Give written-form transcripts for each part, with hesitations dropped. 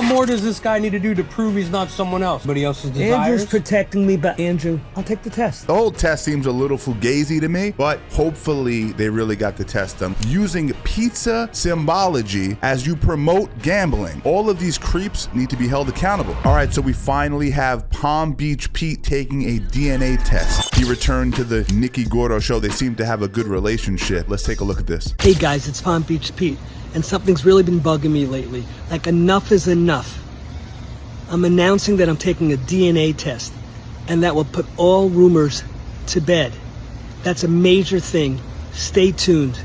What more does this guy need to do to prove he's not someone else? Somebody else's desires? Andrew's protecting me, but Andrew, I'll take the test. The whole test seems a little fugazi to me, but hopefully they really got the test done. Using pizza symbology as you promote gambling. All of these creeps need to be held accountable. All right, so we finally have Palm Beach Pete taking a DNA test. He returned to the Nikki Gordo show. They seem to have a good relationship. Let's take a look at this. Hey guys, it's Palm Beach Pete, and something's really been bugging me lately. Like, enough is enough. I'm announcing that I'm taking a DNA test, and that will put all rumors to bed. That's a major thing. Stay tuned.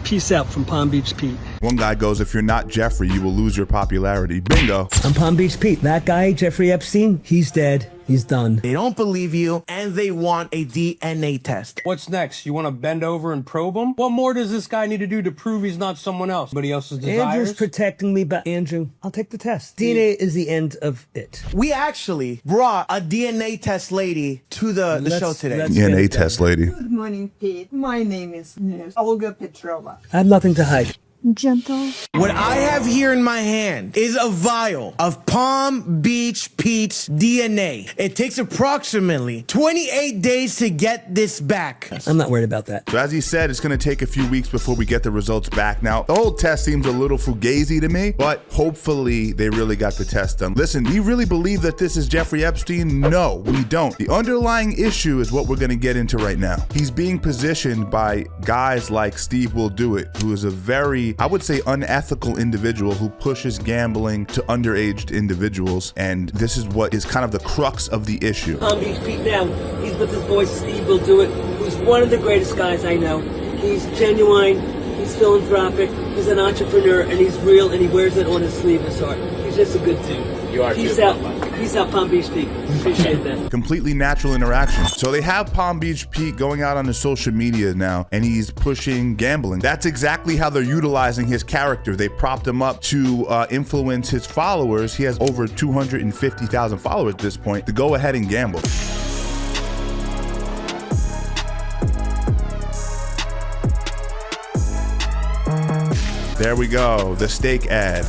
Peace out from Palm Beach Pete. One guy goes, if you're not Jeffrey, you will lose your popularity. Bingo. I'm Palm Beach Pete. That guy, Jeffrey Epstein, he's dead. He's done. They don't believe you, and they want a DNA test. What's next? You want to bend over and probe him? What more does this guy need to do to prove he's not someone else? Somebody else's desires? Andrew's protecting me, but Andrew, I'll take the test. DNA is the end of it. We actually brought a DNA test lady to the show today. DNA test lady. Good morning, Pete. My name is Nurse Olga Petrova. I have nothing to hide. Gentle. What I have here in my hand is a vial of Palm Beach Pete's DNA. It takes approximately 28 days to get this back. I'm not worried about that. So as he said, it's going to take a few weeks before we get the results back. Now, the whole test seems a little fugazi to me, but hopefully they really got the test done. Listen, do you really believe that this is Jeffrey Epstein? No, we don't. The underlying issue is what we're going to get into right now. He's being positioned by guys like Steve Will Do It, who is a very, I would say, unethical individual who pushes gambling to underage individuals, and this is what is kind of the crux of the issue. Palm Beach Pete now, he's with his boy Steve Will Do It, who's one of the greatest guys I know. He's genuine, he's philanthropic, he's an entrepreneur, and he's real, and he wears it on his sleeve, his heart. He's just a good dude. You are Peace too. out. Peace out, Palm Beach Pete. Appreciate that. Completely natural interaction. So they have Palm Beach Pete going out on his social media now, and he's pushing gambling. That's exactly how they're utilizing his character. They propped him up to influence his followers. He has over 250,000 followers at this point to go ahead and gamble. There we go, the steak ad.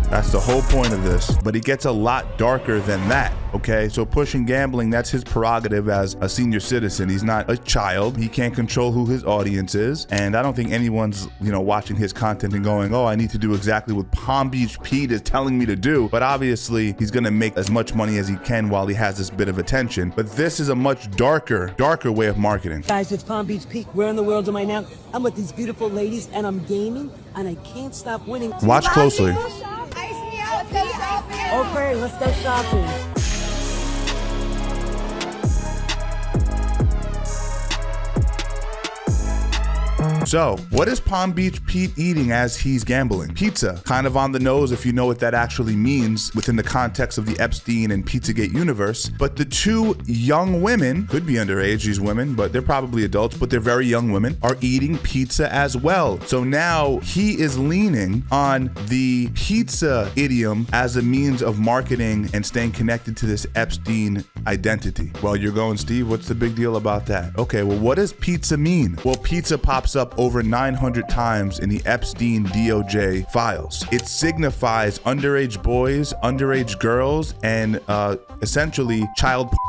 That's the whole point of this. But he gets a lot darker than that, okay? So pushing gambling, that's his prerogative as a senior citizen. He's not a child. He can't control who his audience is. And I don't think anyone's, watching his content and going, oh, I need to do exactly what Palm Beach Pete is telling me to do. But obviously, he's gonna make as much money as he can while he has this bit of attention. But this is a much darker way of marketing. Guys, it's Palm Beach Pete. Where in the world am I now? I'm with these beautiful ladies, and I'm gaming, and I can't stop winning. Watch closely. Okay, let's go shopping. So, what is Palm Beach Pete eating as he's gambling? Pizza. Kind of on the nose if you know what that actually means within the context of the Epstein and Pizzagate universe. But the two young women, could be underage, these women, but they're probably adults, but they're very young women, are eating pizza as well. So now he is leaning on the pizza idiom as a means of marketing and staying connected to this Epstein identity. Well, you're going, Steve, what's the big deal about that? Okay, well, what does pizza mean? Well, pizza pops up over 900 times in the Epstein DOJ files. It signifies underage boys, underage girls, and essentially child pornography.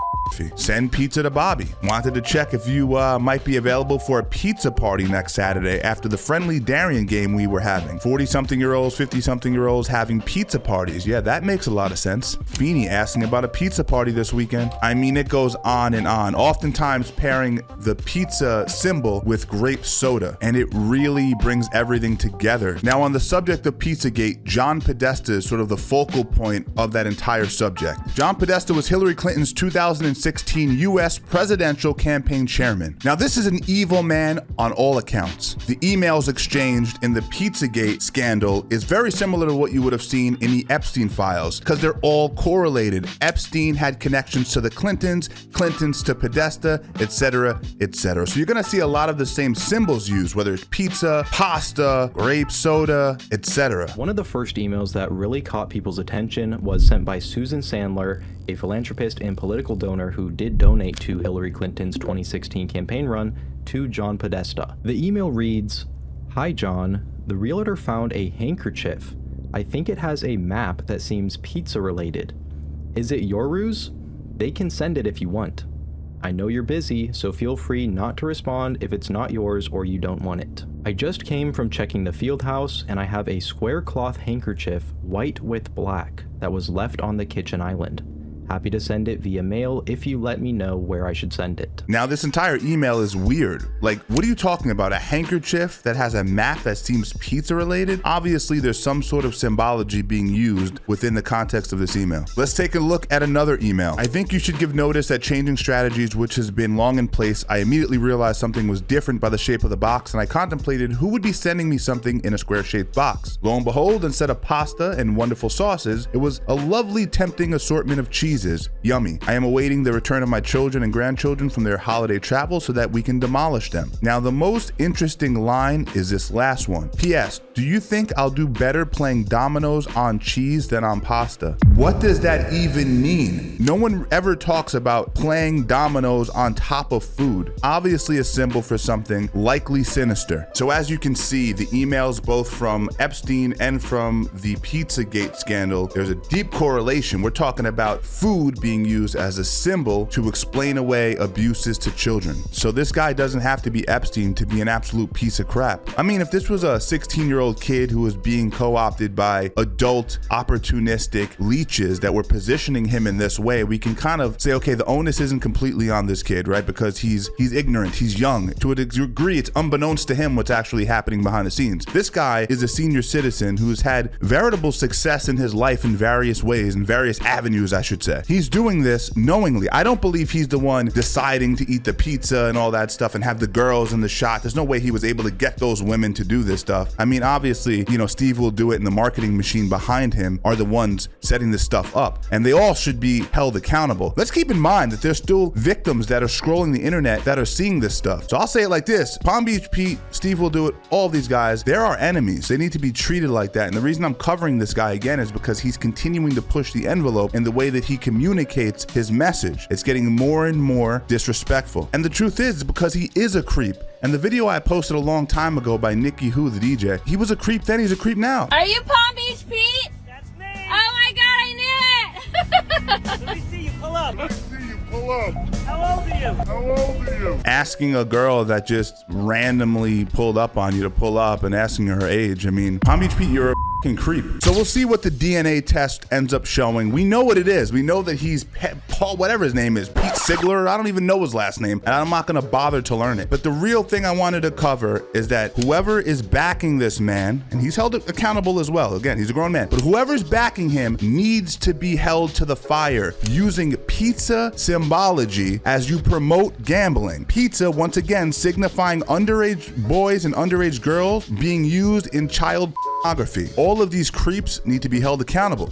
Send pizza to Bobby. Wanted to check if you might be available for a pizza party next Saturday after the friendly Darien game we were having. 40-something-year-olds, 50-something-year-olds having pizza parties. Yeah, that makes a lot of sense. Feeney asking about a pizza party this weekend. I mean, it goes on and on. Oftentimes pairing the pizza symbol with grape soda, and it really brings everything together. Now, on the subject of Pizzagate, John Podesta is sort of the focal point of that entire subject. John Podesta was Hillary Clinton's 2016 U.S. presidential campaign chairman. Now, this is an evil man on all accounts. The emails exchanged in the Pizzagate scandal is very similar to what you would have seen in the Epstein files, because they're all correlated. Epstein had connections to the Clintons, Clintons to Podesta, etc., etc. So you're gonna see a lot of the same symbols used, whether it's pizza, pasta, grape soda, etc. One of the first emails that really caught people's attention was sent by Susan Sandler, a philanthropist and political donor who did donate to Hillary Clinton's 2016 campaign run, to John Podesta. The email reads, "Hi John, the realtor found a handkerchief I think it has a map that seems pizza related. Is it your ruse? They can send it if you want. I know you're busy, so feel free not to respond if it's not yours or you don't want it. I just came from checking the field house and I have a square cloth handkerchief, white with black, that was left on the kitchen island. Happy to send it via mail if you let me know where I should send it. Now, this entire email is weird. Like, what are you talking about? A handkerchief that has a map that seems pizza related? Obviously, there's some sort of symbology being used within the context of this email. Let's take a look at another email. I think you should give notice that changing strategies, which has been long in place, I immediately realized something was different by the shape of the box, and I contemplated who would be sending me something in a square-shaped box. Lo and behold, instead of pasta and wonderful sauces, it was a lovely, tempting assortment of cheeses. Yummy. I am awaiting the return of my children and grandchildren from their holiday travel so that we can demolish them. Now, the most interesting line is this last one. P.S. Do you think I'll do better playing dominoes on cheese than on pasta? What does that even mean? No one ever talks about playing dominoes on top of food. Obviously a symbol for something likely sinister. So as you can see, the emails both from Epstein and from the Pizzagate scandal, there's a deep correlation. We're talking about food being used as a symbol to explain away abuses to children. So this guy doesn't have to be Epstein to be an absolute piece of crap. I mean, if this was a 16-year-old kid who was being co-opted by adult opportunistic leeches that were positioning him in this way, we can kind of say, okay, the onus isn't completely on this kid, right? Because he's ignorant, he's young. To a degree, it's unbeknownst to him what's actually happening behind the scenes. This guy is a senior citizen who's had veritable success in his life in various ways, in various avenues, I should say. He's doing this knowingly. I don't believe he's the one deciding to eat the pizza and all that stuff and have the girls in the shot. There's no way he was able to get those women to do this stuff. I mean, obviously, you know, Steve will do it, and the marketing machine behind him are the ones setting this stuff up, and they all should be held accountable. Let's keep in mind that there's still victims that are scrolling the internet that are seeing this stuff. So I'll say it like this: Palm Beach Pete, Steve will do it, all of these guys, they're our enemies. They need to be treated like that. And the reason I'm covering this guy again is because he's continuing to push the envelope in the way that he communicates his message. It's getting more and more disrespectful. And the truth is because he is a creep. And the video I posted a long time ago by Nicky Who, the DJ, he was a creep then, he's a creep now. Are you Palm Beach Pete? That's me. Oh my god, I knew it! Let me see you pull up. Let's see you pull up. How old are you? How old are you? Asking a girl that just randomly pulled up on you to pull up and asking her age. I mean, Palm Beach Pete, you're a creep. So we'll see what the DNA test ends up showing. We know what it is. We know that he's Paul, whatever his name is, Pete Sigler. I don't even know his last name, and I'm not gonna bother to learn it. But the real thing I wanted to cover is that whoever is backing this man, and he's held accountable as well. Again, he's a grown man, but whoever's backing him needs to be held to the fire using pizza symbology as you promote gambling. Pizza, once again, signifying underage boys and underage girls being used in child pornography. All of these creeps need to be held accountable.